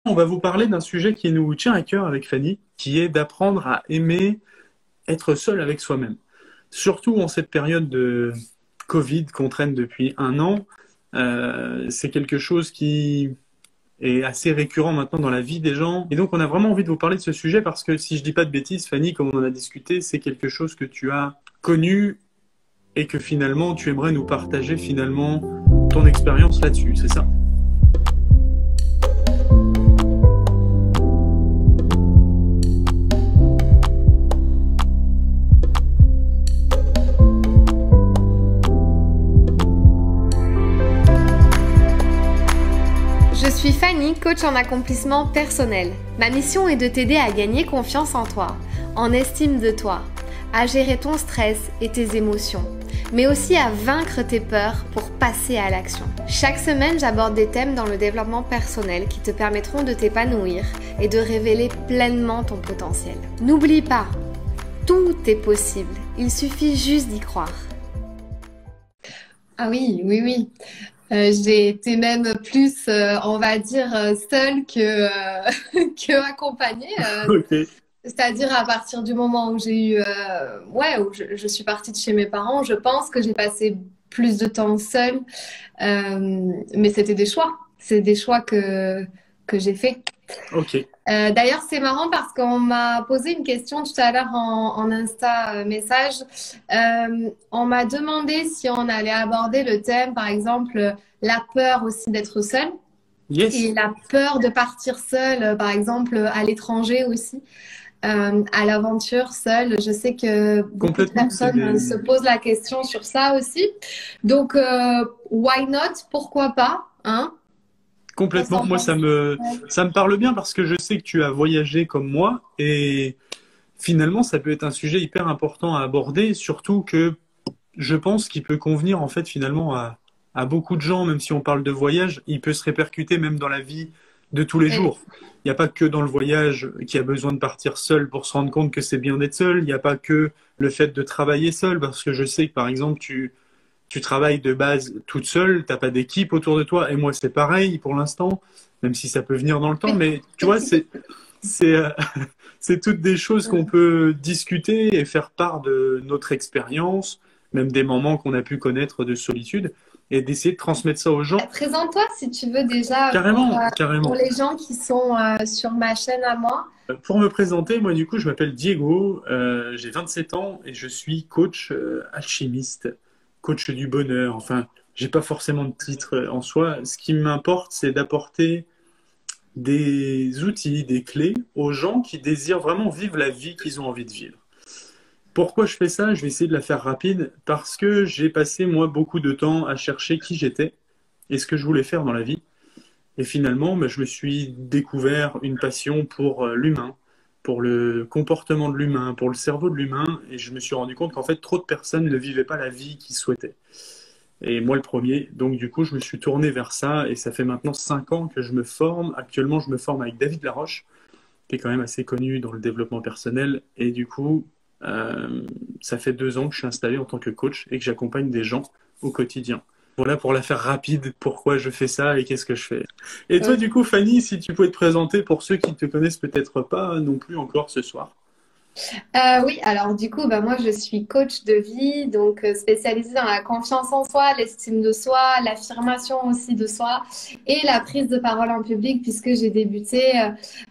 On va vous parler d'un sujet qui nous tient à cœur avec Fanny, qui est d'apprendre à aimer être seul avec soi-même. Surtout en cette période de Covid qu'on traîne depuis 1 an, c'est quelque chose qui est assez récurrent maintenant dans la vie des gens. Et donc on a vraiment envie de vous parler de ce sujet parce que si je dis pas de bêtises, Fanny, comme on en a discuté, c'est quelque chose que tu as connu et que finalement tu aimerais nous partager finalement ton expérience là-dessus, c'est ça? Je suis Fanny, coach en accomplissement personnel. Ma mission est de t'aider à gagner confiance en toi, en estime de toi, à gérer ton stress et tes émotions, mais aussi à vaincre tes peurs pour passer à l'action. Chaque semaine, j'aborde des thèmes dans le développement personnel qui te permettront de t'épanouir et de révéler pleinement ton potentiel. N'oublie pas, tout est possible, il suffit juste d'y croire. Ah oui, oui, oui. J'ai été même plus, on va dire, seule que accompagnée. Ok. C'est-à-dire à partir du moment où j'ai eu, où je suis partie de chez mes parents, je pense que j'ai passé plus de temps seule. Mais c'était des choix. C'est des choix que j'ai faits. Ok. D'ailleurs, c'est marrant parce qu'on m'a posé une question tout à l'heure en Insta message. On m'a demandé si on allait aborder le thème, par exemple, la peur aussi d'être seule Yes. et la peur de partir seule, par exemple, à l'étranger aussi, à l'aventure seule. Je sais que beaucoup de Complètement. personnes se posent la question sur ça aussi. Donc, why not? Pourquoi pas, hein? Qu'est-ce Complètement. qu'on Moi, pense? Ouais. ça me parle bien parce que je sais que tu as voyagé comme moi et finalement, ça peut être un sujet hyper important à aborder, surtout que je pense qu'il peut convenir en fait finalement à beaucoup de gens, même si on parle de voyage, il peut se répercuter même dans la vie de tous les Oui. jours. Il n'y a pas que dans le voyage qu'il y a besoin de partir seul pour se rendre compte que c'est bien d'être seul. Il n'y a pas que le fait de travailler seul, parce que je sais que par exemple, tu travailles de base toute seule, t'as pas d'équipe autour de toi, et moi c'est pareil pour l'instant, même si ça peut venir dans le temps, mais tu vois, c'est c'est toutes des choses qu'on peut discuter et faire part de notre expérience, même des moments qu'on a pu connaître de solitude, et d'essayer de transmettre ça aux gens. Présente-toi si tu veux déjà Carrément, pour carrément. les gens qui sont sur ma chaîne à moi. Pour me présenter, moi du coup, je m'appelle Diego, j'ai 27 ans et je suis coach alchimiste, coach du bonheur. Enfin, j'ai pas forcément de titre en soi. Ce qui m'importe, c'est d'apporter des outils, des clés aux gens qui désirent vraiment vivre la vie qu'ils ont envie de vivre. Pourquoi je fais ça? Je vais essayer de la faire rapide parce que j'ai passé moi beaucoup de temps à chercher qui j'étais et ce que je voulais faire dans la vie. Et finalement, ben, je me suis découvert une passion pour l'humain, pour le comportement de l'humain, pour le cerveau de l'humain, et je me suis rendu compte qu'en fait, trop de personnes ne vivaient pas la vie qu'ils souhaitaient. Et moi, le premier. Donc, du coup, je me suis tourné vers ça, et ça fait maintenant 5 ans que je me forme. Actuellement, je me forme avec David Laroche, qui est quand même assez connu dans le développement personnel, et du coup, ça fait 2 ans que je suis installé en tant que coach et que j'accompagne des gens au quotidien. Voilà pour la faire rapide, pourquoi je fais ça et qu'est-ce que je fais. Et toi, Ok. du coup, Fanny, si tu pouvais te présenter pour ceux qui ne te connaissent peut-être pas non plus encore ce soir. Oui, alors du coup, bah, moi je suis coach de vie, donc spécialisée dans la confiance en soi, l'estime de soi, l'affirmation aussi de soi et la prise de parole en public, puisque j'ai débuté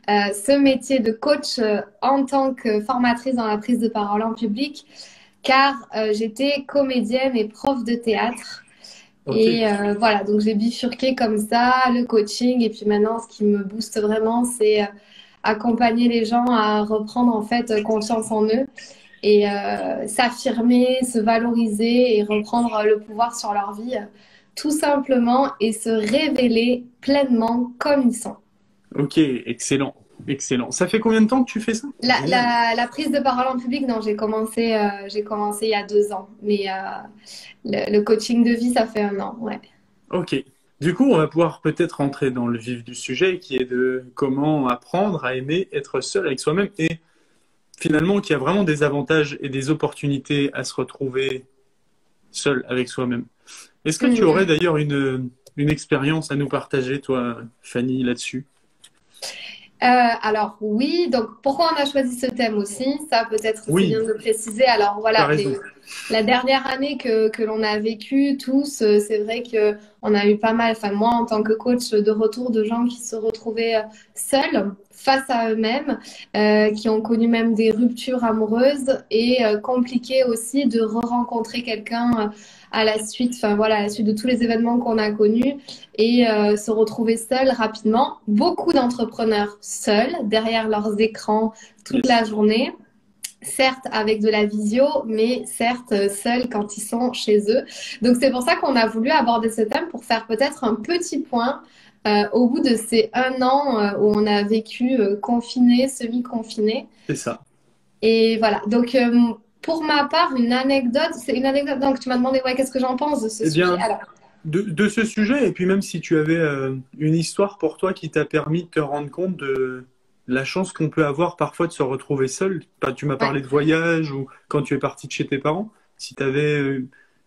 ce métier de coach en tant que formatrice dans la prise de parole en public, car j'étais comédienne et prof de théâtre. Ok, Et voilà, donc j'ai bifurqué comme ça, le coaching. Et puis maintenant, ce qui me booste vraiment, c'est accompagner les gens à reprendre en fait confiance en eux et s'affirmer, se valoriser et reprendre le pouvoir sur leur vie, tout simplement, et se révéler pleinement comme ils sont. ok, excellent, excellent. Ça fait combien de temps que tu fais ça? Génial. La prise de parole en public, non, j'ai commencé il y a 2 ans, mais le coaching de vie, ça fait 1 an, ouais. Ok. Du coup, on va pouvoir peut-être rentrer dans le vif du sujet, qui est de comment apprendre à aimer être seul avec soi-même et finalement qu'il y a vraiment des avantages et des opportunités à se retrouver seul avec soi-même. Est-ce que tu aurais Mhm. d'ailleurs une expérience à nous partager, toi, Fanny, là-dessus? Alors oui, donc pourquoi on a choisi ce thème aussi? Ça peut-être c'est bien Oui, de le préciser. Alors tu as voilà, raison. la dernière année que l'on a vécue tous, c'est vrai que on a eu pas mal, enfin moi en tant que coach, de retour de gens qui se retrouvaient seuls face à eux-mêmes, qui ont connu même des ruptures amoureuses et compliqué aussi de re-rencontrer quelqu'un à la suite, enfin voilà, à la suite de tous les événements qu'on a connus et se retrouver seuls rapidement. Beaucoup d'entrepreneurs seuls derrière leurs écrans toute Yes. la journée. Certes avec de la visio, mais certes seuls quand ils sont chez eux. Donc c'est pour ça qu'on a voulu aborder ce thème pour faire peut-être un petit point au bout de ces 1 an où on a vécu confiné, semi-confiné. C'est ça. Et voilà. Donc pour ma part, une anecdote, c'est une anecdote. Donc tu m'as demandé ouais, qu'est-ce que j'en pense de ce Eh sujet. bien, Alors, de ce sujet, et puis même si tu avais une histoire pour toi qui t'a permis de te rendre compte de la chance qu'on peut avoir parfois de se retrouver seul. Bah, tu m'as ouais. parlé de voyage ou quand tu es parti de chez tes parents. Si tu avais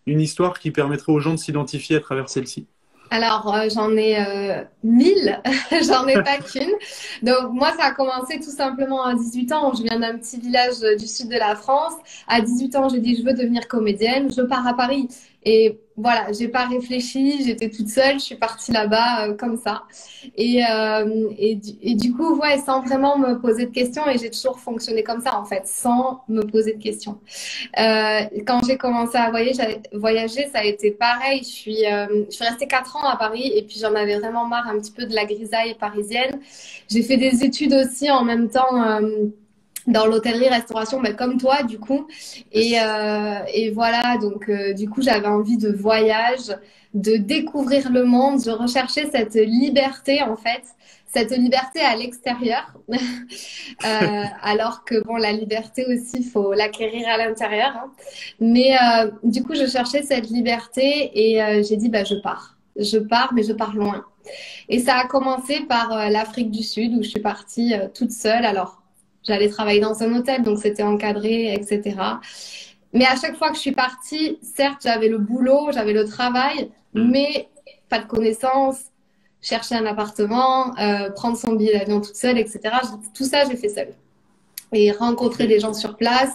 une histoire qui permettrait aux gens de s'identifier à travers celle-ci. Alors, j'en ai 1000, j'en ai pas qu'une. Donc, moi, ça a commencé tout simplement à 18 ans. Je viens d'un petit village du sud de la France. À 18 ans, j'ai dit, je veux devenir comédienne. Je pars à Paris. Et voilà, j'ai pas réfléchi, j'étais toute seule, je suis partie là-bas comme ça. Et du coup, ouais, sans vraiment me poser de questions. Et j'ai toujours fonctionné comme ça, en fait, sans me poser de questions. Quand j'ai commencé à voyager, ça a été pareil. Je suis restée 4 ans à Paris et puis j'en avais vraiment marre un petit peu de la grisaille parisienne. J'ai fait des études aussi en même temps dans l'hôtellerie-restauration, ben, comme toi du coup. Et voilà, donc du coup j'avais envie de voyage, de découvrir le monde. Je recherchais cette liberté en fait. Cette liberté à l'extérieur, alors que bon, la liberté aussi, il faut l'acquérir à l'intérieur. Hein. Mais du coup, je cherchais cette liberté et j'ai dit, bah, je pars. Je pars, mais je pars loin. Et ça a commencé par l'Afrique du Sud, où je suis partie toute seule. Alors, j'allais travailler dans un hôtel, donc c'était encadré, etc. Mais à chaque fois que je suis partie, certes, j'avais le boulot, j'avais le travail, Mm. mais pas de connaissances, chercher un appartement, prendre son billet d'avion toute seule, etc. Tout ça, j'ai fait seule. Et rencontrer Ok. des gens sur place,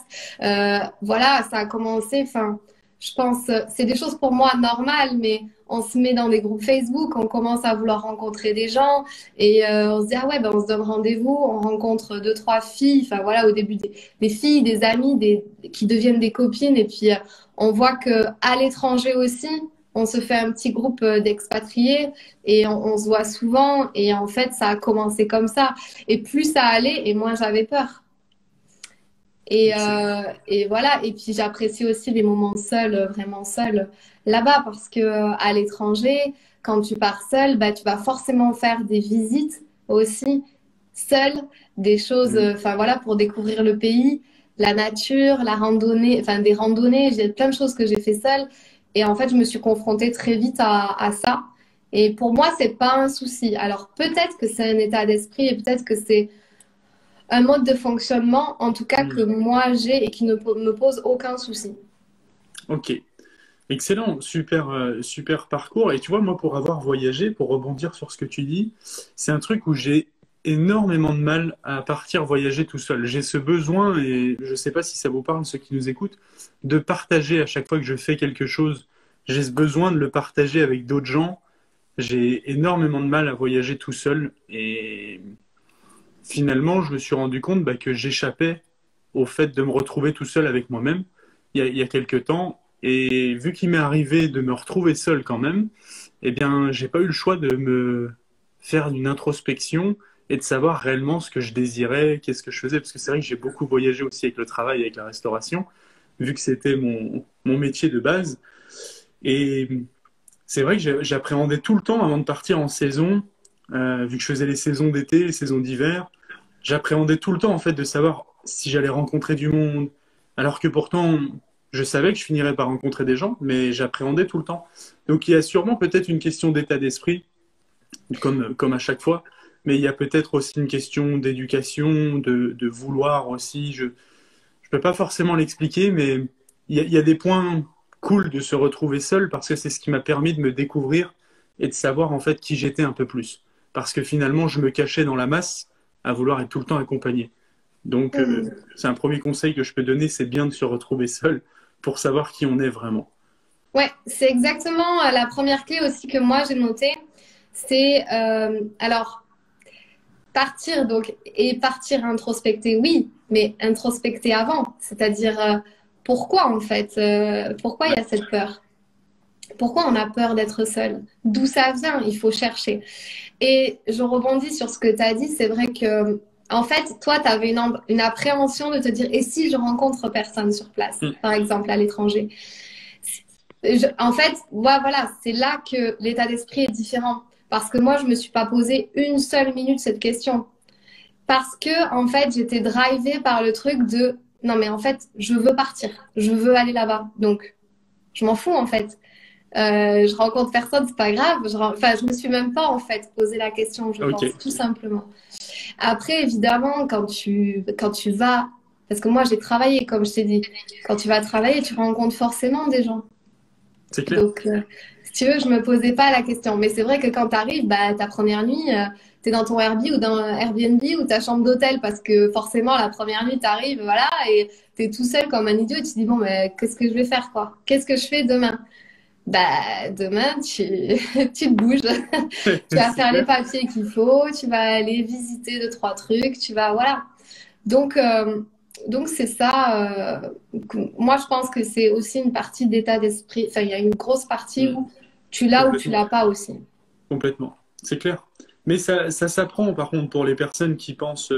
voilà, ça a commencé. Enfin, je pense, c'est des choses pour moi normales, mais on se met dans des groupes Facebook, on commence à vouloir rencontrer des gens et on se dit ah ouais, ben on se donne rendez-vous, on rencontre deux, trois filles. Enfin voilà, au début des filles, des amies, qui deviennent des copines et puis on voit que à l'étranger aussi. On se fait un petit groupe d'expatriés et on se voit souvent et en fait ça a commencé comme ça et plus ça allait et moins j'avais peur. Et voilà, et puis j'apprécie aussi les moments seuls, vraiment seuls là-bas, parce que à l'étranger, quand tu pars seul, bah, tu vas forcément faire des visites aussi seul, des choses, Mm. enfin voilà, pour découvrir le pays, la nature, la randonnée, enfin des randonnées, j'ai plein de choses que j'ai fait seule, et en fait, je me suis confrontée très vite à ça. Et pour moi, c'est pas un souci. Alors peut-être que c'est un état d'esprit et peut-être que c'est un mode de fonctionnement, en tout cas que Mm. moi j'ai et qui ne me pose aucun souci. Ok. Excellent, super, super parcours. Et tu vois, moi, pour avoir voyagé, pour rebondir sur ce que tu dis, c'est un truc où j'ai énormément de mal à partir voyager tout seul. J'ai ce besoin, et je ne sais pas si ça vous parle, ceux qui nous écoutent, de partager à chaque fois que je fais quelque chose. J'ai ce besoin de le partager avec d'autres gens. J'ai énormément de mal à voyager tout seul. Et finalement, je me suis rendu compte bah, que j'échappais au fait de me retrouver tout seul avec moi-même il y a quelques temps. Et vu qu'il m'est arrivé de me retrouver seul quand même, eh bien, j'ai pas eu le choix de me faire une introspection et de savoir réellement ce que je désirais, qu'est-ce que je faisais. Parce que c'est vrai que j'ai beaucoup voyagé aussi avec le travail, avec la restauration, vu que c'était mon métier de base. Et c'est vrai que j'appréhendais tout le temps avant de partir en saison, vu que je faisais les saisons d'été, les saisons d'hiver. J'appréhendais tout le temps en fait de savoir si j'allais rencontrer du monde, alors que pourtant je savais que je finirais par rencontrer des gens, mais j'appréhendais tout le temps. Donc il y a sûrement peut-être une question d'état d'esprit, comme à chaque fois, mais il y a peut-être aussi une question d'éducation, de vouloir aussi. Je ne peux pas forcément l'expliquer, mais il y a des points cool de se retrouver seul parce que c'est ce qui m'a permis de me découvrir et de savoir en fait qui j'étais un peu plus. Parce que finalement, je me cachais dans la masse à vouloir être tout le temps accompagné. Donc, c'est un premier conseil que je peux donner, c'est bien de se retrouver seul pour savoir qui on est vraiment. Ouais, c'est exactement la première clé aussi que moi j'ai notée. C'est alors partir donc et partir introspecter, oui, mais introspecter avant, c'est-à-dire pourquoi en fait, pourquoi il y a cette peur? Pourquoi on a peur d'être seul? D'où ça vient? Il faut chercher. Et je rebondis sur ce que tu as dit. C'est vrai que, en fait, toi, tu avais une appréhension de te dire, et si je rencontre personne sur place, par exemple, à l'étranger? En fait, ouais, voilà, c'est là que l'état d'esprit est différent. Parce que moi, je me suis pas posé une seule minute cette question. Parce que, en fait, j'étais drivée par le truc de, non, mais en fait, je veux partir. Je veux aller là-bas. Donc, je m'en fous, en fait. Je rencontre personne, c'est pas grave. Enfin, je me suis même pas en fait posé la question, je pense, tout simplement. Après, évidemment, quand tu vas, parce que moi j'ai travaillé, comme je t'ai dit, quand tu vas travailler, tu rencontres forcément des gens. C'est clair. Donc, si tu veux, je me posais pas la question. Mais c'est vrai que quand tu arrives, bah, ta première nuit, tu es dans ton Airbnb ou dans Airbnb ou ta chambre d'hôtel, parce que forcément, la première nuit, tu arrives, voilà, et tu es tout seul comme un idiot et tu te dis, bon, mais qu'est-ce que je vais faire, quoi? Qu'est-ce que je fais demain? Bah, demain, tu te bouges. Tu vas faire les papiers qu'il faut, tu vas aller visiter deux, trois trucs, tu vas, voilà. Donc c'est ça. Moi, je pense que c'est aussi une partie d'état d'esprit. Enfin, il y a une grosse partie où tu l'as ou tu l'as pas aussi. Complètement, c'est clair. Mais ça s'apprend, par contre, pour les personnes qui pensent,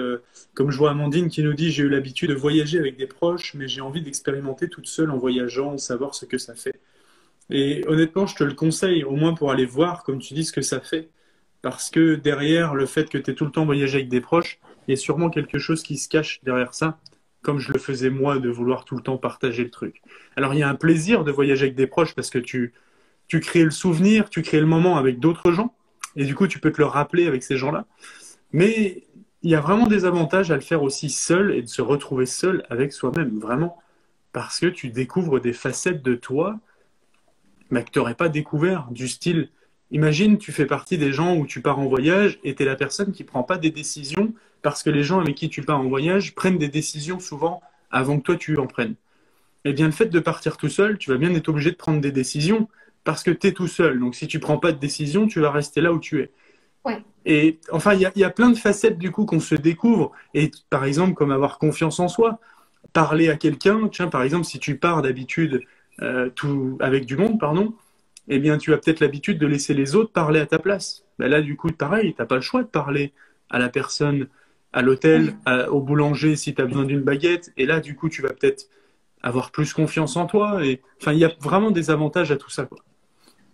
comme je vois Amandine qui nous dit, j'ai eu l'habitude de voyager avec des proches, mais j'ai envie d'expérimenter toute seule en voyageant, savoir ce que ça fait. Et honnêtement, je te le conseille, au moins pour aller voir, comme tu dis, ce que ça fait. Parce que derrière le fait que tu es tout le temps voyagé avec des proches, il y a sûrement quelque chose qui se cache derrière ça, comme je le faisais moi, de vouloir tout le temps partager le truc. Alors il y a un plaisir de voyager avec des proches parce que tu crées le souvenir, tu crées le moment avec d'autres gens, et du coup tu peux te le rappeler avec ces gens-là. Mais il y a vraiment des avantages à le faire aussi seul et de se retrouver seul avec soi-même, vraiment. Parce que tu découvres des facettes de toi mais que tu n'aurais pas découvert, du style, imagine, tu fais partie des gens où tu pars en voyage et tu es la personne qui ne prend pas des décisions parce que les gens avec qui tu pars en voyage prennent des décisions souvent avant que toi tu en prennes. Eh bien, le fait de partir tout seul, tu vas bien être obligé de prendre des décisions parce que tu es tout seul. Donc, si tu ne prends pas de décision, tu vas rester là où tu es. Ouais. Et enfin, il y a plein de facettes du coup qu'on se découvre. Et par exemple, comme avoir confiance en soi, parler à quelqu'un. Tiens, par exemple, si tu pars d'habitude tout avec du monde, pardon, eh bien, tu as peut-être l'habitude de laisser les autres parler à ta place. Ben là, du coup, pareil, tu n'as pas le choix de parler à la personne, à l'hôtel, au boulanger si tu as besoin d'une baguette. Et là, du coup, tu vas peut-être avoir plus confiance en toi. Et enfin, il y a vraiment des avantages à tout ça, quoi.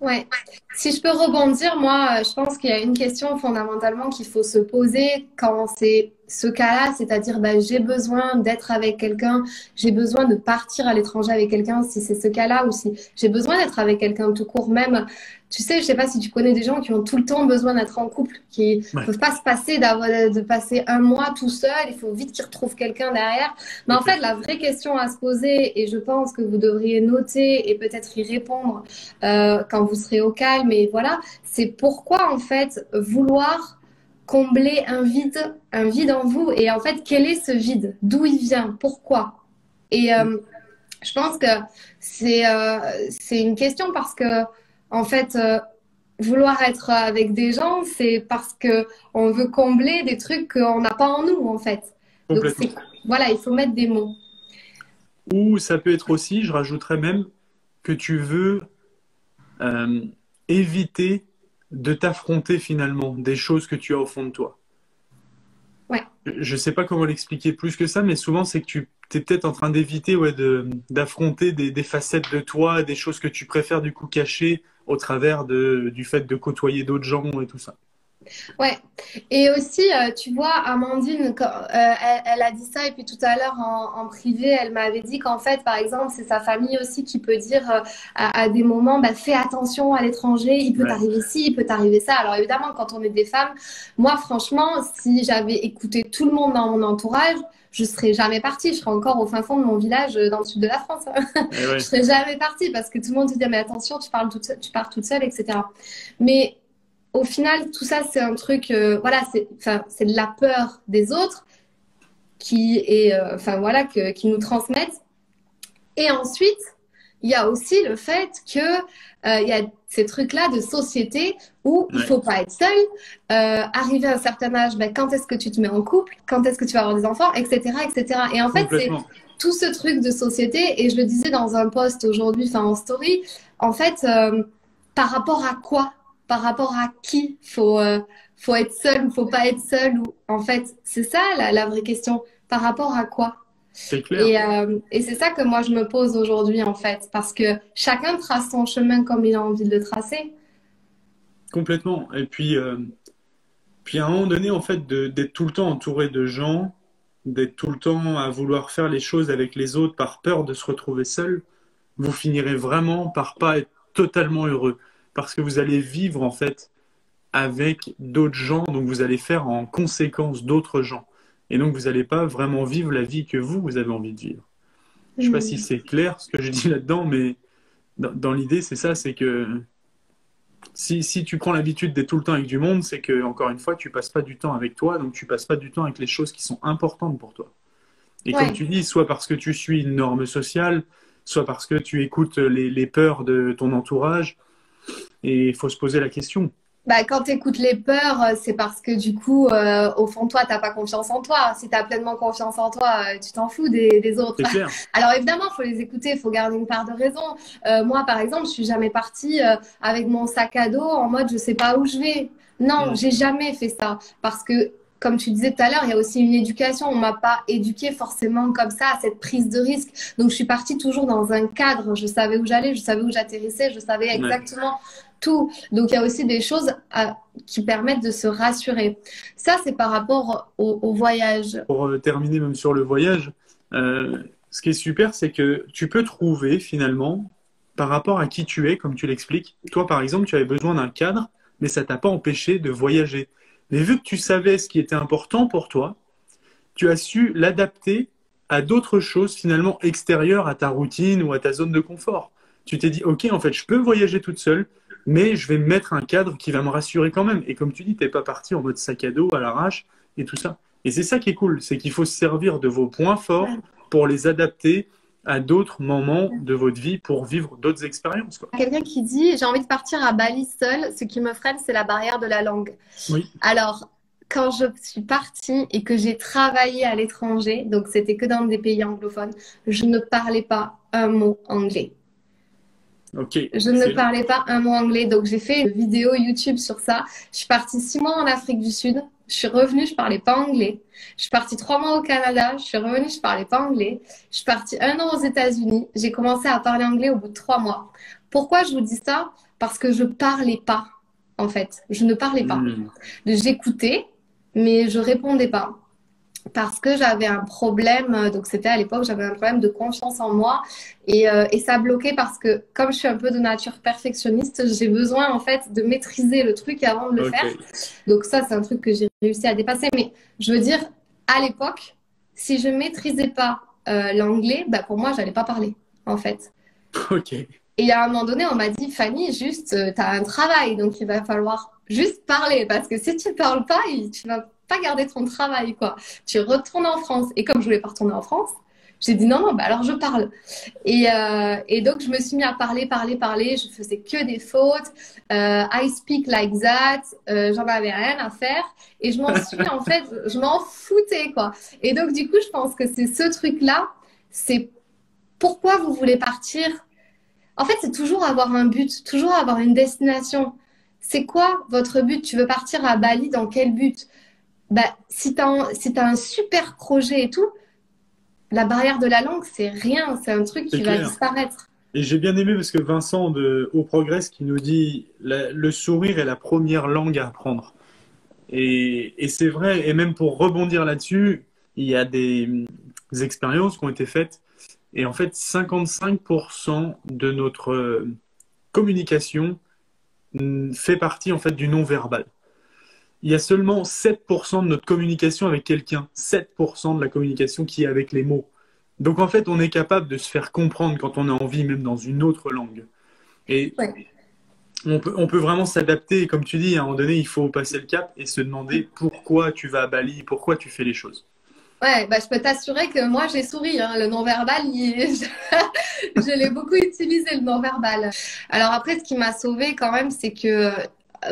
Ouais. Si je peux rebondir, moi, je pense qu'il y a une question fondamentalement qu'il faut se poser quand c'est ce cas-là, c'est-à-dire bah, j'ai besoin d'être avec quelqu'un, j'ai besoin de partir à l'étranger avec quelqu'un, si c'est ce cas-là, ou si j'ai besoin d'être avec quelqu'un tout court même. Tu sais, je sais pas si tu connais des gens qui ont tout le temps besoin d'être en couple, qui ne peuvent pas se passer de passer un mois tout seul, il faut vite qu'ils retrouvent quelqu'un derrière. Mais en fait, la vraie question à se poser, et je pense que vous devriez noter et peut-être y répondre quand vous serez au calme, et voilà, c'est pourquoi en fait vouloir combler un vide en vous, et en fait, quel est ce vide? D'où il vient? Pourquoi? Et je pense que c'est une question parce que en fait, vouloir être avec des gens, c'est parce que on veut combler des trucs qu'on n'a pas en nous, en fait. Donc, voilà, il faut mettre des mots. Ou ça peut être aussi, je rajouterais même, que tu veux éviter de t'affronter finalement des choses que tu as au fond de toi. Ouais. Je ne sais pas comment l'expliquer plus que ça, mais souvent c'est que tu es peut-être en train d'éviter d'affronter des facettes de toi, des choses que tu préfères du coup cacher au travers du fait de côtoyer d'autres gens et tout ça. Ouais, et aussi, tu vois, Amandine, elle a dit ça, et puis tout à l'heure en privé, elle m'avait dit qu'en fait, par exemple, c'est sa famille aussi qui peut dire à des moments, bah, fais attention à l'étranger, il peut t'arriver ci, il peut t'arriver ça. Alors évidemment, quand on est des femmes, moi, franchement, si j'avais écouté tout le monde dans mon entourage, je serais jamais partie. Je serais encore au fin fond de mon village dans le sud de la France. Je serais jamais partie parce que tout le monde te dit, mais attention, tu pars toute seule, etc. Mais au final, tout ça, c'est un truc, voilà, c'est de la peur des autres qui est, enfin voilà, qui nous transmettent. Et ensuite, il y a aussi le fait que il y a ces trucs-là de société où il Ouais, faut pas être seul. Arrivé à un certain âge, ben, quand est-ce que tu te mets en couple? Quand est-ce que tu vas avoir des enfants? Etc., etc. Et cetera. Et en fait, c'est complètement. tout ce truc de société. Et je le disais dans un post aujourd'hui, enfin en story, en fait, par rapport à quoi? Par rapport à qui faut être seul ou faut pas être seul ou en fait, c'est ça la vraie question. Par rapport à quoi? C'est clair. Et c'est ça que moi je me pose aujourd'hui en fait, parce que chacun trace son chemin comme il a envie de le tracer. Complètement. Et puis à un moment donné, en fait, d'être tout le temps entouré de gens, d'être tout le temps à vouloir faire les choses avec les autres par peur de se retrouver seul, vous finirez vraiment par pas être totalement heureux. Parce que vous allez vivre, en fait, avec d'autres gens, donc vous allez faire en conséquence d'autres gens. Et donc vous n'allez pas vraiment vivre la vie que vous avez envie de vivre. Je sais pas si Hmm. c'est clair ce que je dis là-dedans, mais dans l'idée, c'est ça, c'est que si tu prends l'habitude d'être tout le temps avec du monde, c'est que, encore une fois, tu passes pas du temps avec toi, donc tu passes pas du temps avec les choses qui sont importantes pour toi. Et comme Ouais. tu dis, soit parce que tu suis une norme sociale, soit parce que tu écoutes les peurs de ton entourage, et il faut se poser la question. Bah, quand tu écoutes les peurs, c'est parce que du coup, au fond de toi, t'as pas confiance en toi. Si tu as pleinement confiance en toi, tu t'en fous des autres. C'est clair. Alors évidemment, il faut les écouter, il faut garder une part de raison. Moi, par exemple, je suis jamais partie avec mon sac à dos en mode je sais pas où je vais. Non, Mm. j'ai jamais fait ça parce que comme tu disais tout à l'heure, il y a aussi une éducation. On m'a pas éduquée forcément comme ça à cette prise de risque. Donc je suis partie toujours dans un cadre. Je savais où j'allais, je savais où j'atterrissais, je savais Ouais. exactement tout. Donc il y a aussi des choses qui permettent de se rassurer. Ça, c'est par rapport au voyage. Pour terminer même sur le voyage, ce qui est super, c'est que tu peux trouver finalement, par rapport à qui tu es, comme tu l'expliques, toi par exemple, tu avais besoin d'un cadre, mais ça t'a pas empêché de voyager. Mais vu que tu savais ce qui était important pour toi, tu as su l'adapter à d'autres choses finalement extérieures à ta routine ou à ta zone de confort. Tu t'es dit, ok, en fait, je peux voyager toute seule, mais je vais me mettre un cadre qui va me rassurer quand même. Et comme tu dis, t'es pas parti en mode sac à dos à l'arrache et tout ça. Et c'est ça qui est cool, c'est qu'il faut se servir de vos points forts pour les adapter à d'autres moments de votre vie pour vivre d'autres expériences, quoi. Quelqu'un qui dit, j'ai envie de partir à Bali seule, ce qui me freine, c'est la barrière de la langue. Oui, Alors, quand je suis partie et que j'ai travaillé à l'étranger, donc c'était que dans des pays anglophones, je ne parlais pas un mot anglais. ok, Je ne excellent. parlais pas un mot anglais, donc j'ai fait une vidéo YouTube sur ça. Je suis partie 6 mois en Afrique du Sud. Je suis revenue, je parlais pas anglais. Je suis partie 3 mois au Canada. Je suis revenue, je parlais pas anglais. Je suis partie 1 an aux États-Unis. J'ai commencé à parler anglais au bout de 3 mois. Pourquoi je vous dis ça? Parce que je parlais pas, en fait. Je ne parlais pas. Hmm. J'écoutais, mais je répondais pas parce que j'avais un problème, donc c'était à l'époque, j'avais un problème de confiance en moi et ça bloquait parce que comme je suis un peu de nature perfectionniste, j'ai besoin en fait de maîtriser le truc avant de le Ok, faire. Donc ça, c'est un truc que j'ai réussi à dépasser. Mais je veux dire, à l'époque, si je maîtrisais pas l'anglais, bah, pour moi, j'allais pas parler en fait. ok, Et à un moment donné, on m'a dit, Fanny, juste, tu as un travail, donc il va falloir juste parler, parce que si tu parles pas, tu vas pas garder ton travail, quoi. Tu retournes en France. Et comme je voulais pas retourner en France, j'ai dit non, non, bah alors je parle. Et donc, je me suis mis à parler, parler, parler. Je faisais que des fautes. I speak like that. J'en avais rien à faire. Et je m'en suis, en fait, je m'en foutais, quoi. Et donc, du coup, je pense que c'est ce truc-là. C'est pourquoi vous voulez partir. En fait, c'est toujours avoir un but, toujours avoir une destination. C'est quoi votre but? Tu veux partir à Bali dans quel but? Bah, si t'as un super projet et tout, la barrière de la langue, c'est rien, c'est un truc c'est qui va clair. disparaître. Et j'ai bien aimé parce que Vincent de Au Progress qui nous dit le sourire est la première langue à apprendre. Et c'est vrai, et même pour rebondir là-dessus, il y a des expériences qui ont été faites. Et en fait, 55% de notre communication fait partie en fait du non-verbal. Il y a seulement 7% de notre communication avec quelqu'un, 7% de la communication qui est avec les mots. Donc en fait, on est capable de se faire comprendre quand on a envie, même dans une autre langue. Et Ouais. On peut vraiment s'adapter. Et comme tu dis, à un moment donné, il faut passer le cap et se demander pourquoi tu vas à Bali, pourquoi tu fais les choses. Ouais, bah, je peux t'assurer que moi, j'ai souri, hein. Le non-verbal, je l'ai beaucoup utilisé, le non-verbal. Alors après, ce qui m'a sauvée quand même, c'est que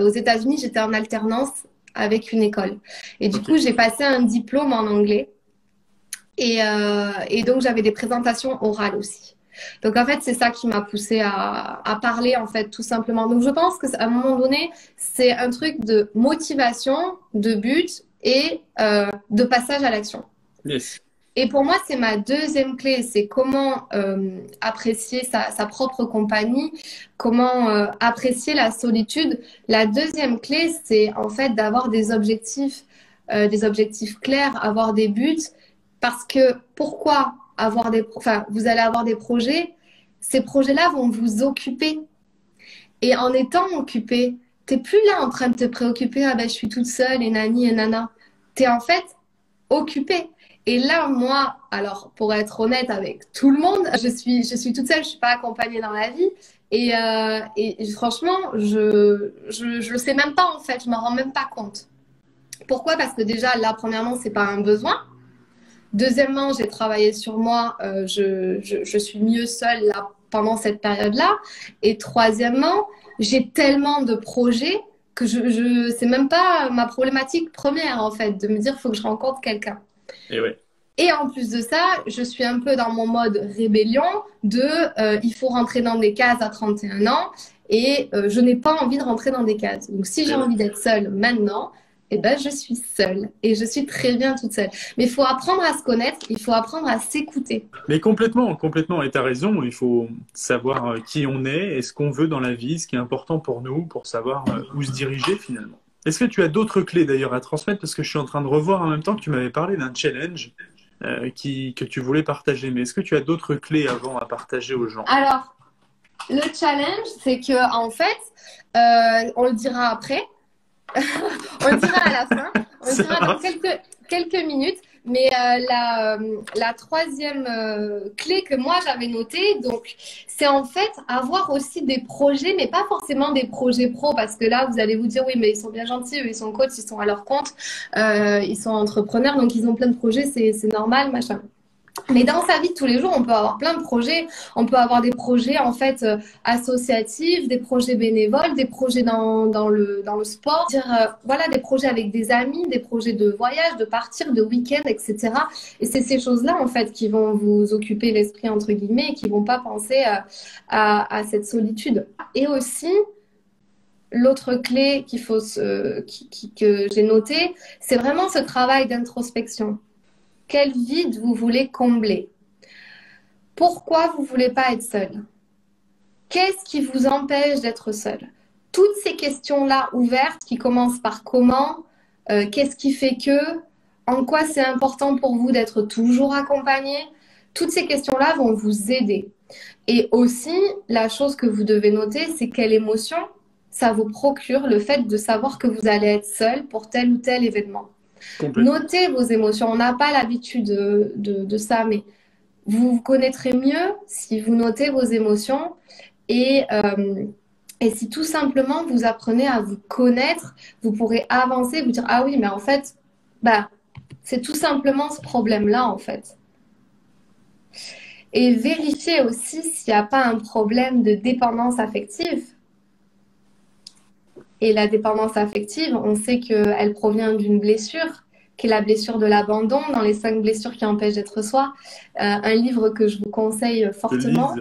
aux États-Unis, j'étais en alternance avec une école. Et du Ok. coup, j'ai passé un diplôme en anglais. Et donc, j'avais des présentations orales aussi. Donc, en fait, c'est ça qui m'a poussée à parler, en fait, tout simplement. Donc, je pense qu'à un moment donné, c'est un truc de motivation, de but et de passage à l'action. Yes. Et pour moi, c'est ma deuxième clé, c'est comment apprécier sa propre compagnie, comment apprécier la solitude. La deuxième clé, c'est en fait d'avoir des objectifs clairs, avoir des buts. Parce que pourquoi avoir enfin, vous allez avoir des projets, ces projets-là vont vous occuper. Et en étant occupé, t'es plus là en train de te préoccuper, ah ben je suis toute seule et nani et nana. T'es en fait occupée. Et là, moi, alors pour être honnête avec tout le monde, je suis toute seule, je suis pas accompagnée dans la vie. Et franchement, je le sais même pas en fait, je m'en rends même pas compte. Pourquoi? Parce que déjà, là, premièrement, c'est pas un besoin. Deuxièmement, j'ai travaillé sur moi, je suis mieux seule là, pendant cette période-là. Et troisièmement, j'ai tellement de projets que c'est même pas ma problématique première en fait, de me dire faut que je rencontre quelqu'un. Et ouais. Et en plus de ça, je suis un peu dans mon mode rébellion de il faut rentrer dans des cases à 31 ans et je n'ai pas envie de rentrer dans des cases. Donc si Et j'ai ouais. envie d'être seule maintenant, eh ben, je suis seule et je suis très bien toute seule. Mais il faut apprendre à se connaître, il faut apprendre à s'écouter. Mais complètement, complètement. Et tu as raison, il faut savoir qui on est et ce qu'on veut dans la vie, ce qui est important pour nous, pour savoir où se diriger finalement. Est-ce que tu as d'autres clés d'ailleurs à transmettre? Parce que je suis en train de revoir en même temps que tu m'avais parlé d'un challenge que tu voulais partager. Mais est-ce que tu as d'autres clés avant à partager aux gens? Alors, le challenge, c'est que en fait, on le dira après. On le dira à la fin, on le Ça dira dans marche. quelques minutes. Mais la troisième clé que moi j'avais notée, donc, c'est en fait avoir aussi des projets, mais pas forcément des projets pro, parce que là, vous allez vous dire, oui, mais ils sont bien gentils, eux, ils sont coachs, ils sont à leur compte, ils sont entrepreneurs, donc ils ont plein de projets, c'est normal, machin. Mais dans sa vie de tous les jours, on peut avoir plein de projets. On peut avoir des projets en fait associatifs, des projets bénévoles, des projets dans le sport, voilà, des projets avec des amis, des projets de voyage, de partir, de week-end, etc. Et c'est ces choses-là en fait qui vont vous occuper l'esprit entre guillemets et qui vont pas penser à cette solitude. Et aussi, l'autre clé que j'ai notée, c'est vraiment ce travail d'introspection. Quel vide vous voulez combler? Pourquoi vous voulez pas être seul? Qu'est-ce qui vous empêche d'être seul? Toutes ces questions-là ouvertes qui commencent par comment, qu'est-ce qui fait que, en quoi c'est important pour vous d'être toujours accompagné, toutes ces questions-là vont vous aider. Et aussi, la chose que vous devez noter, c'est quelle émotion ça vous procure le fait de savoir que vous allez être seul pour tel ou tel événement. Complètement. Notez vos émotions. On n'a pas l'habitude de ça, mais vous vous connaîtrez mieux si vous notez vos émotions et, euh, et si tout simplement vous apprenez à vous connaître, vous pourrez avancer, vous dire, ah oui, mais en fait, bah, c'est tout simplement ce problème-là, en fait. Et vérifier aussi s'il n'y a pas un problème de dépendance affective. Et la dépendance affective, on sait qu'elle provient d'une blessure, qui est la blessure de l'abandon, dans les 5 blessures qui empêchent d'être soi. Un livre que je vous conseille De fortement,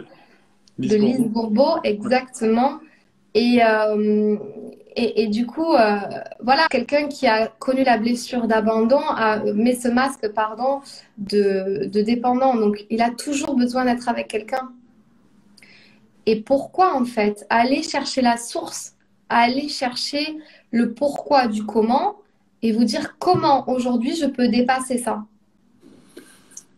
Lise, de Lise Lise Bourbeau. Bourbeau, Ouais. exactement. Et, euh, et du coup, voilà, quelqu'un qui a connu la blessure d'abandon met ce masque, pardon, de dépendant. Donc, il a toujours besoin d'être avec quelqu'un. Et pourquoi, en fait? Aller chercher la source, aller chercher le pourquoi du comment et vous dire comment aujourd'hui je peux dépasser ça.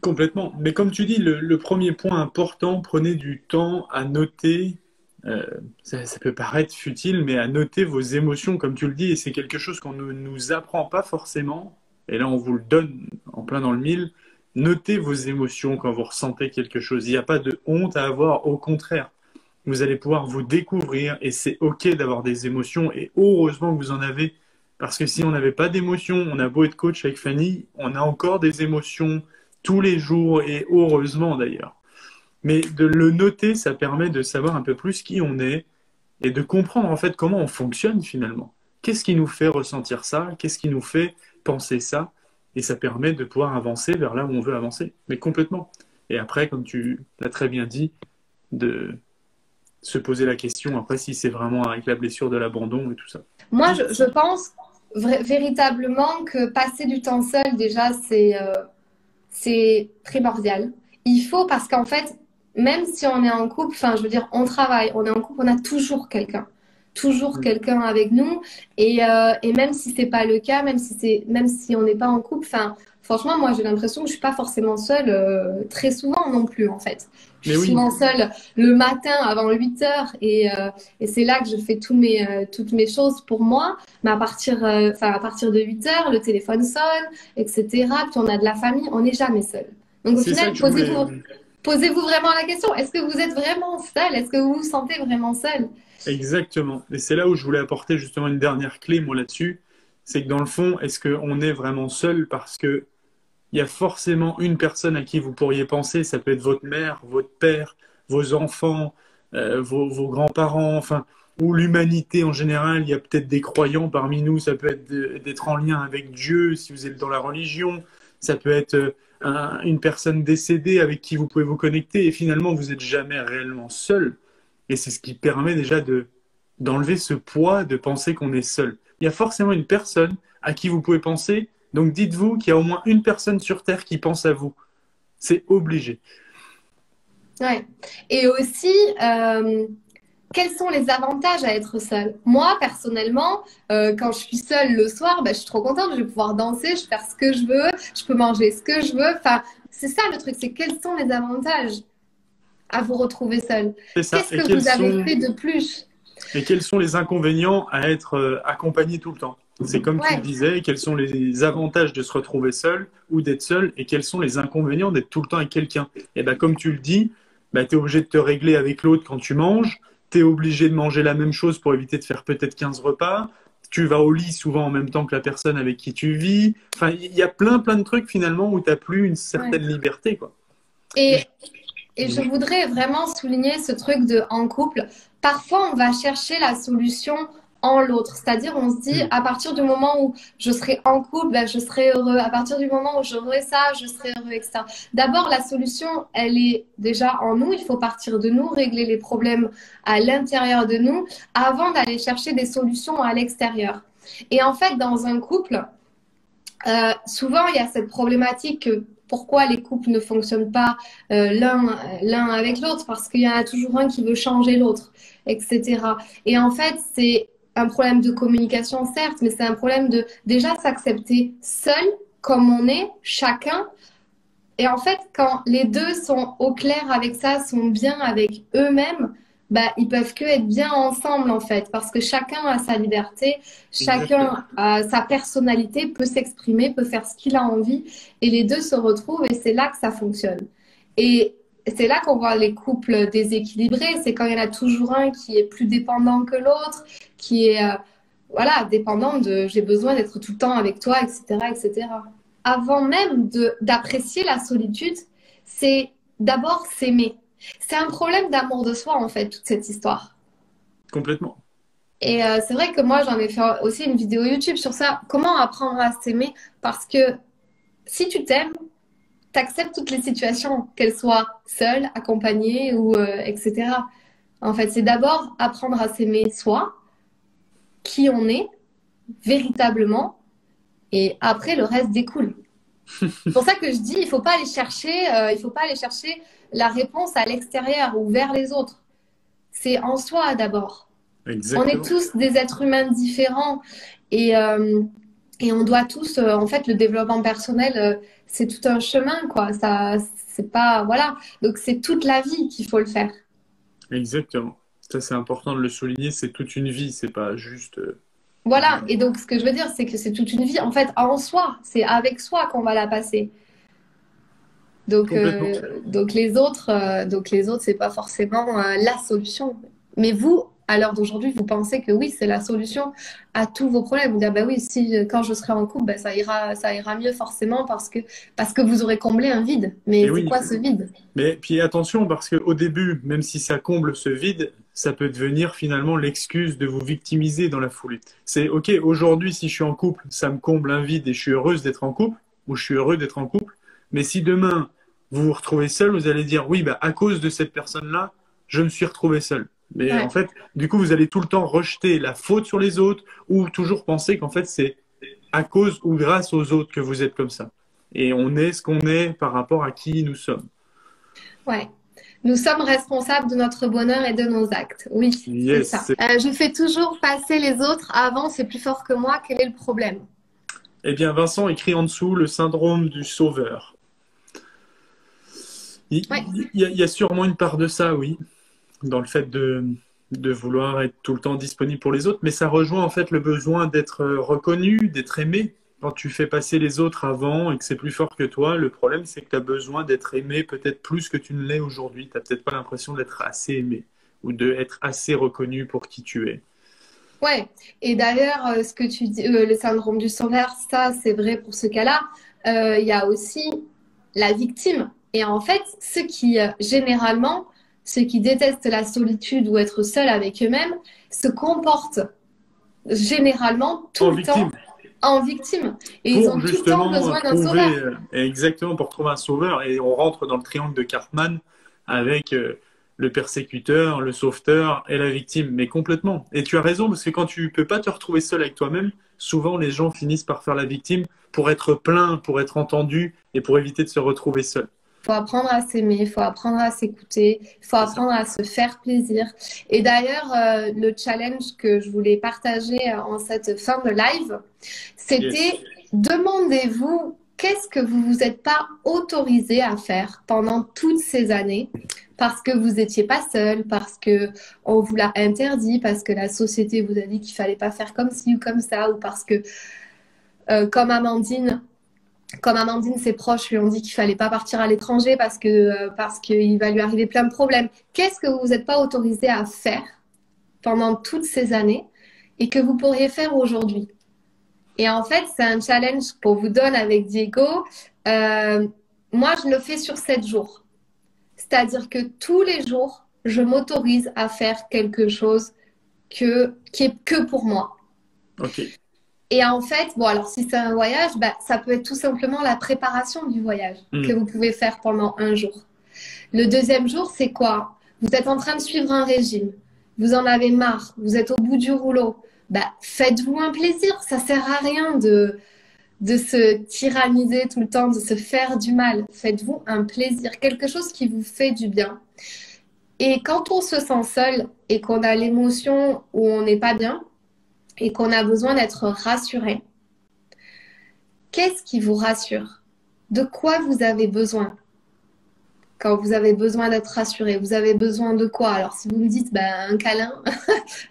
Complètement. Mais comme tu dis, le premier point important, prenez du temps à noter. euh, ça peut paraître futile, mais à noter vos émotions, comme tu le dis, et c'est quelque chose qu'on ne nous apprend pas forcément. Et là, on vous le donne en plein dans le mille. Notez vos émotions quand vous ressentez quelque chose. Il n'y a pas de honte à avoir, au contraire. vous allez pouvoir vous découvrir et c'est OK d'avoir des émotions et heureusement que vous en avez parce que si on n'avait pas d'émotions, on a beau être coach avec Fanny, on a encore des émotions tous les jours et heureusement d'ailleurs. Mais de le noter, ça permet de savoir un peu plus qui on est et de comprendre en fait comment on fonctionne finalement. Qu'est-ce qui nous fait ressentir ça? Qu'est-ce qui nous fait penser ça? Et ça permet de pouvoir avancer vers là où on veut avancer, mais complètement. Et après, comme tu l'as très bien dit, de se poser la question après si c'est vraiment avec la blessure de l'abandon et tout ça. Moi, je pense véritablement que passer du temps seul, déjà, c'est primordial. Il faut parce qu'en fait, même si on est en couple, enfin, je veux dire, on travaille, on est en couple, on a toujours quelqu'un avec nous. Et même si c'est pas le cas, même si on n'est pas en couple, enfin, franchement, moi, j'ai l'impression que je suis pas forcément seule très souvent non plus, en fait. Je Mais suis oui, souvent seule le matin avant 8 heures et c'est là que je fais toutes mes choses pour moi. Mais à partir de 8 heures, le téléphone sonne, etc. Puis on a de la famille, on n'est jamais seul. Donc au c'est ça final, que je voulais. posez-vous vraiment la question, est-ce que vous êtes vraiment seul? Est-ce que vous vous sentez vraiment seul? Exactement. Et c'est là où je voulais apporter justement une dernière clé, moi, là-dessus. C'est que dans le fond, est-ce qu'on est vraiment seul parce que il y a forcément une personne à qui vous pourriez penser, ça peut être votre mère, votre père, vos enfants, vos grands-parents, enfin, ou l'humanité en général. Il y a peut-être des croyants parmi nous, ça peut être d'être en lien avec Dieu si vous êtes dans la religion, ça peut être une personne décédée avec qui vous pouvez vous connecter et finalement vous n'êtes jamais réellement seul. Et c'est ce qui permet déjà d'enlever ce poids de penser qu'on est seul. Il y a forcément une personne à qui vous pouvez penser. Donc dites-vous qu'il y a au moins une personne sur Terre qui pense à vous. C'est obligé. Ouais. Et aussi, quels sont les avantages à être seule? Moi, personnellement, quand je suis seule le soir, bah, je suis trop contente, je vais pouvoir danser, je vais faire ce que je veux, je peux manger ce que je veux. Enfin, c'est ça le truc, c'est quels sont les avantages à vous retrouver seule? C'est ça. Qu'est-ce que vous avez fait de plus? Et quels sont les inconvénients à être accompagné tout le temps? C'est comme tu le Ouais, disais, quels sont les avantages de se retrouver seul ou d'être seul et quels sont les inconvénients d'être tout le temps avec quelqu'un? Et ben comme tu le dis, ben, tu es obligé de te régler avec l'autre quand tu manges, tu es obligé de manger la même chose pour éviter de faire peut-être 15 repas, tu vas au lit souvent en même temps que la personne avec qui tu vis. Enfin, il y a plein de trucs finalement où tu n'as plus une ouais. certaine liberté, quoi. Et Et, et je voudrais vraiment souligner ce truc de en couple. Parfois, on va chercher la solution en l'autre. C'est-à-dire, on se dit, Mm. à partir du moment où je serai en couple, ben, je serai heureux. À partir du moment où j'aurai ça, je serai heureux, etc. D'abord, la solution, elle est déjà en nous. Il faut partir de nous, régler les problèmes à l'intérieur de nous avant d'aller chercher des solutions à l'extérieur. Et en fait, dans un couple, souvent, il y a cette problématique que pourquoi les couples ne fonctionnent pas l'un avec l'autre, parce qu'il y en a toujours un qui veut changer l'autre, etc. Et en fait, c'est un problème de communication, certes, mais c'est un problème de déjà s'accepter seul, comme on est, chacun. Et en fait, quand les deux sont au clair avec ça, sont bien avec eux-mêmes, bah, ils peuvent que être bien ensemble en fait, parce que chacun a sa liberté, Exactement. chacun a sa personnalité, peut s'exprimer, peut faire ce qu'il a envie, et les deux se retrouvent et c'est là que ça fonctionne. Et c'est là qu'on voit les couples déséquilibrés, c'est quand il y en a toujours un qui est plus dépendant que l'autre, qui est voilà, dépendant de j'ai besoin d'être tout le temps avec toi, etc., etc. Avant même d'apprécier la solitude, c'est d'abord s'aimer. C'est un problème d'amour de soi, en fait, toute cette histoire. Complètement. Et c'est vrai que moi, j'en ai fait aussi une vidéo YouTube sur ça. Comment apprendre à s'aimer? Parce que si tu t'aimes, tu acceptes toutes les situations, qu'elles soient seules, accompagnées ou etc. En fait, c'est d'abord apprendre à s'aimer soi, qui on est, véritablement, et après, le reste découle. C'est pour ça que je dis, il faut pas aller chercher la réponse à l'extérieur ou vers les autres. C'est en soi d'abord. On est Exactement. tous des êtres humains différents et, et on doit tous, en fait, le développement personnel, c'est tout un chemin, quoi. Ça, c'est pas, voilà. Donc c'est toute la vie qu'il faut le faire. Exactement. Ça, c'est important de le souligner, c'est toute une vie, c'est pas juste. Voilà. Et donc ce que je veux dire, c'est que c'est toute une vie, en fait, en soi. C'est avec soi qu'on va la passer. Complètement. Donc les autres, c'est pas forcément la solution. Mais vous, à l'heure d'aujourd'hui, vous pensez que oui, c'est la solution à tous vos problèmes. Vous dites, bah oui, si quand je serai en couple, bah, ça ira mieux forcément parce que vous aurez comblé un vide. Et Mais c'est oui, quoi ce vide? mais puis attention, parce qu'au début, même si ça comble ce vide, ça peut devenir finalement l'excuse de vous victimiser dans la foulée. C'est OK, aujourd'hui, si je suis en couple, ça me comble un vide et je suis heureuse d'être en couple, ou je suis heureux d'être en couple. Mais si demain, vous vous retrouvez seul, vous allez dire, oui, bah, à cause de cette personne-là, je me suis retrouvé seul. Mais en Ouais. fait, du coup, vous allez tout le temps rejeter la faute sur les autres ou toujours penser qu'en fait, c'est à cause ou grâce aux autres que vous êtes comme ça. Et on est ce qu'on est par rapport à qui nous sommes. Ouais. Nous sommes responsables de notre bonheur et de nos actes. Oui, c'est ça. Yes. Je fais toujours passer les autres avant, c'est plus fort que moi. Quel est le problème? Eh bien, Vincent écrit en dessous le syndrome du sauveur. Il, Ouais. il y a sûrement une part de ça, oui, dans le fait de vouloir être tout le temps disponible pour les autres, mais ça rejoint en fait le besoin d'être reconnu, d'être aimé. Quand tu fais passer les autres avant et que c'est plus fort que toi, le problème c'est que tu as besoin d'être aimé peut-être plus que tu ne l'es aujourd'hui. Tu n'as peut-être pas l'impression d'être assez aimé ou d'être assez reconnu pour qui tu es. Ouais, et d'ailleurs, ce que tu dis, le syndrome du sauveur, ça, c'est vrai pour ce cas-là. Il y a aussi la victime. Et en fait, généralement, ceux qui détestent la solitude ou être seuls avec eux-mêmes, se comportent généralement tout En le temps victime, en victime. Et ils pour ont tout le temps justement besoin d'un trouver, sauveur. exactement, pour trouver un sauveur. Et on rentre dans le triangle de Cartman avec le persécuteur, le sauveteur et la victime. Mais complètement. Et tu as raison, parce que quand tu peux pas te retrouver seul avec toi-même, souvent les gens finissent par faire la victime pour être plein, pour être entendu et pour éviter de se retrouver seul. Il faut apprendre à s'aimer, il faut apprendre à s'écouter, il faut C'est ça. apprendre à se faire plaisir. Et d'ailleurs, le challenge que je voulais partager en cette fin de live, Yes. c'était demandez-vous qu'est-ce que vous vous êtes pas autorisé à faire pendant toutes ces années parce que vous n'étiez pas seul, parce que on vous l'a interdit, parce que la société vous a dit qu'il fallait pas faire comme ci ou comme ça, ou parce que euh, comme Amandine, comme Amandine, ses proches lui ont dit qu'il fallait pas partir à l'étranger parce qu'il va lui arriver plein de problèmes. Qu'est-ce que vous n'êtes pas autorisé à faire pendant toutes ces années et que vous pourriez faire aujourd'hui? Et en fait, c'est un challenge qu'on vous donne avec Diego. Euh, Moi, je le fais sur 7 jours. C'est-à-dire que tous les jours, je m'autorise à faire quelque chose qui est que pour moi. Ok. Et en fait, bon, alors si c'est un voyage, bah, ça peut être tout simplement la préparation du voyage que Hmm. vous pouvez faire pendant un jour. Le deuxième jour, c'est quoi? Vous êtes en train de suivre un régime, vous en avez marre, vous êtes au bout du rouleau. Bah, faites-vous un plaisir, ça sert à rien de se tyranniser tout le temps, de se faire du mal. Faites-vous un plaisir, quelque chose qui vous fait du bien. Et quand on se sent seul et qu'on a l'émotion où on n'est pas bien et qu'on a besoin d'être rassuré, qu'est-ce qui vous rassure? De quoi vous avez besoin quand vous avez besoin d'être rassuré? Vous avez besoin de quoi? Alors, si vous me dites bah, un câlin,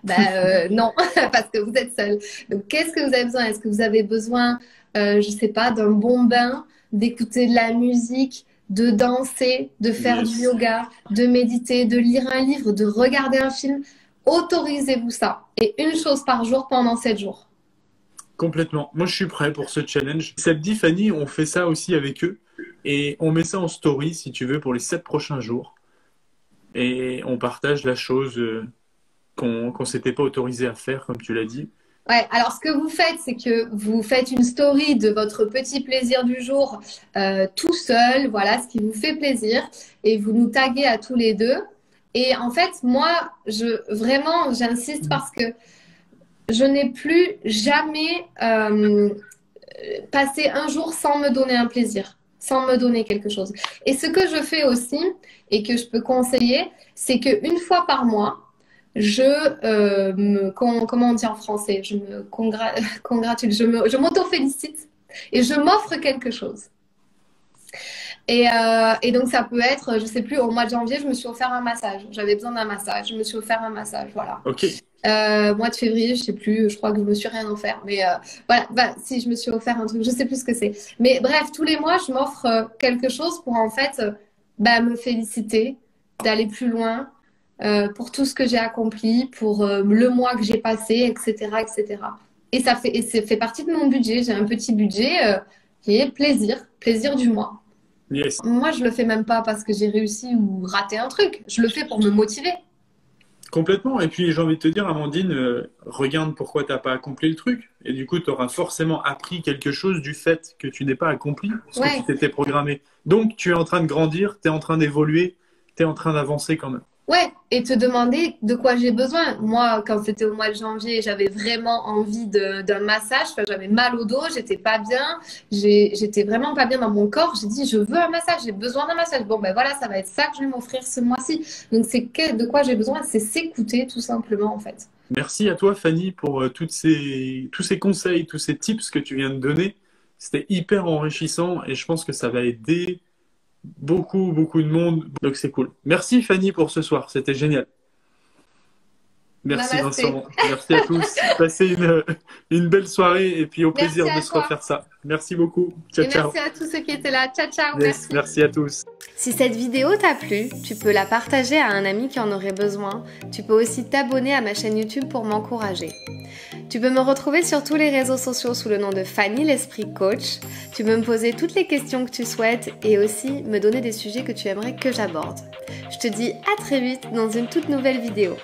bah, non, parce que vous êtes seul. Donc, qu'est-ce que vous avez besoin? Est-ce que vous avez besoin, je sais pas, d'un bon bain, d'écouter de la musique, de danser, de faire du Yes. yoga, de méditer, de lire un livre, de regarder un film? Autorisez-vous ça. Et une chose par jour pendant 7 jours. Complètement. Moi, je suis prêt pour ce challenge. Ça te dit, Fanny, on fait ça aussi avec eux. Et on met ça en story, si tu veux, pour les 7 prochains jours. Et on partage la chose qu'on s'était pas autorisé à faire, comme tu l'as dit. Ouais, alors ce que vous faites, c'est que vous faites une story de votre petit plaisir du jour tout seul, voilà, ce qui vous fait plaisir, et vous nous taguez à tous les deux. Et en fait, moi, vraiment, j'insiste parce que je n'ai plus jamais passé un jour sans me donner un plaisir, sans me donner quelque chose. Et ce que je fais aussi, et que je peux conseiller, c'est qu'une fois par mois, comment on dit en français? Je me congratule, je m'auto-félicite et je m'offre quelque chose. Et donc ça peut être, je sais plus, au mois de janvier, je me suis offert un massage. J'avais besoin d'un massage. Je me suis offert un massage, voilà. Ok. Mois de février, je sais plus, je crois que je me suis rien offert. Mais voilà, bah, si je me suis offert un truc, je sais plus ce que c'est. Mais bref, tous les mois, je m'offre quelque chose pour en fait bah, me féliciter, d'aller plus loin, pour tout ce que j'ai accompli, pour le mois que j'ai passé, etc., etc. Et ça fait partie de mon budget. J'ai un petit budget qui est plaisir, plaisir du mois. Yes. Moi, je le fais même pas parce que j'ai réussi ou raté un truc. Je le fais pour me motiver. Complètement. Et puis j'ai envie de te dire, Amandine, regarde pourquoi t'as pas accompli le truc. Et du coup, tu auras forcément appris quelque chose du fait que tu n'aies pas accompli ce que tu Ouais. t'étais programmé. Donc tu es en train de grandir, tu es en train d'évoluer, tu es en train d'avancer quand même. Ouais, et te demander de quoi j'ai besoin. Moi, quand c'était au mois de janvier, j'avais vraiment envie d'un massage. Enfin, j'avais mal au dos, j'étais pas bien, j'étais vraiment pas bien dans mon corps. J'ai dit, je veux un massage, j'ai besoin d'un massage. Bon, ben voilà, ça va être ça que je vais m'offrir ce mois-ci. Donc, de quoi j'ai besoin, c'est s'écouter tout simplement, en fait. Merci à toi, Fanny, pour tous ces conseils, tous ces tips que tu viens de donner. C'était hyper enrichissant et je pense que ça va aider beaucoup de monde. Donc c'est cool. Merci, Fanny, pour ce soir. C'était génial. Merci, Namasté. Vincent. Merci à tous. Passez une belle soirée et puis au Merci plaisir de à se toi. refaire ça. Merci beaucoup. Ciao, Et ciao. merci à tous ceux qui étaient là. Ciao, ciao, Yes, merci. merci à tous. Si cette vidéo t'a plu, tu peux la partager à un ami qui en aurait besoin. Tu peux aussi t'abonner à ma chaîne YouTube pour m'encourager. Tu peux me retrouver sur tous les réseaux sociaux sous le nom de Fanny l'Esprit Coach. Tu peux me poser toutes les questions que tu souhaites et aussi me donner des sujets que tu aimerais que j'aborde. Je te dis à très vite dans une toute nouvelle vidéo.